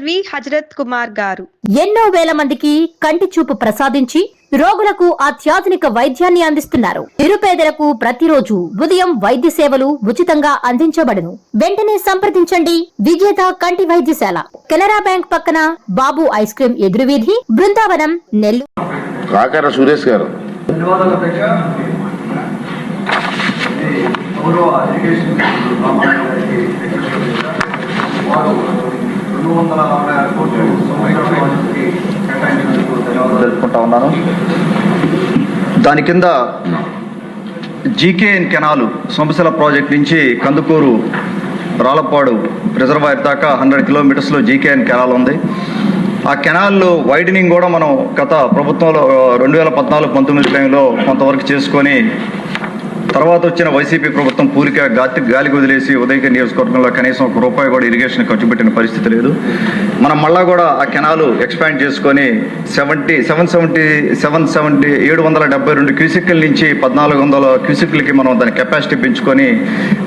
LV Hazrat Kumar గారు ఎన్నో వేల మందికి కంటి చూపు ప్రసాదించి రోగులకు అత్యాధునిక వైద్యాన్ని అందిస్తున్నారు. నిరుపేదలకు ప్రతిరోజు ఉదయం వైద్య సేవలు ఉచితంగా అందించబడును. వెంటనే సంప్రదించండి. విజేత కంటి వైద్యశాల, కెనరా బ్యాంక్ పక్కన, బాబు ఐస్ క్రీమ్ ఎదురువీధి, బృందావనం, నెల్లూరు. కాకర సురేష్ గారు. తెలుపుకుంటా ఉన్నాను. దాని కింద జీకేఎన్ కెనాలు సొంబసిల ప్రాజెక్ట్ నుంచి కందుకూరు రాళ్లపాడు రిజర్వాయర్ దాకా 100 కిలోమీటర్స్లో జీకేఎన్ కెనాల్ ఉంది. ఆ కెనాల్లో వైడనింగ్ కూడా మనం గత ప్రభుత్వంలో 2014-19 టైంలో కొంతవరకు చేసుకొని తర్వాత వచ్చిన వైసీపీ ప్రభుత్వం పూరిక గాలికి వదిలేసి ఉదయగిరి నియోజకవర్గంలో కనీసం ₹1 కూడా ఇరిగేషన్ ఖర్చు పెట్టిన పరిస్థితి లేదు. మనం మళ్ళా కూడా ఆ కెనాలు ఎక్స్పాండ్ చేసుకొని 772 క్యూసెక్కుల నుంచి 1400 క్యూసెక్కులకి మనం దాని కెపాసిటీ పెంచుకొని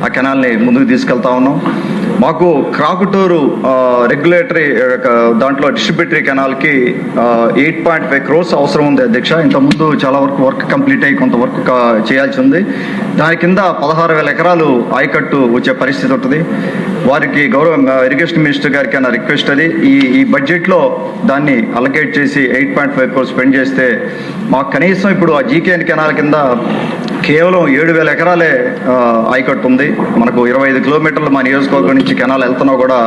ఆ కెనాల్ని ముందుకు తీసుకెళ్తా ఉన్నాం. మాకు క్రాకుటూరు రెగ్యులేటరీ దాంట్లో డిస్ట్రిబ్యూటరీ కెనాల్కి 8.5 crores అవసరం ఉంది అధ్యక్ష. ఇంతకుముందు చాలా వరకు వర్క్ కంప్లీట్ అయ్యి కొంత వర్క్ చేయాల్సి ఉంది. దాని కింద 16,000 ఎకరాలు ఆయకట్టు వచ్చే పరిస్థితి ఉంటుంది. వారికి గౌరవ ఇరిగేషన్ మినిస్టర్ గారికి అన్న రిక్వెస్ట్ అది, ఈ బడ్జెట్లో దాన్ని అలొకేట్ చేసి 8.5 crores స్పెండ్ చేస్తే మాకు కనీసం ఇప్పుడు ఆ జీకేఎన్ కెనాల్ కింద కేవలం 7,000 ఎకరాలే ఆయకట్టు ఉంది. మనకు 25 కిలోమీటర్లు మా నియోజకవర్గం నుంచి కెనాల్ వెళ్తున్నా కూడా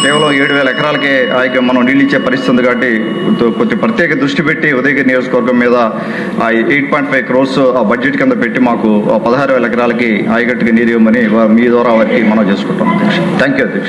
కేవలం 7,000 ఎకరాలకే మనం నీళ్ళు ఇచ్చే పరిస్థితి ఉంది. కాబట్టి కొద్ది ప్రత్యేక దృష్టి పెట్టి ఉదయగిరి నియోజకవర్గం మీద ఆ 8.5 crores ఆ బడ్జెట్ కింద పెట్టి మాకు 16,000 ఎకరాలకి ఆయకట్టుకి నీరు ఇవ్వమని మీ ద్వారా వారికి మనం చేసుకుంటాం అధ్యక్ష. థ్యాంక్ యూ అధ్యక్ష.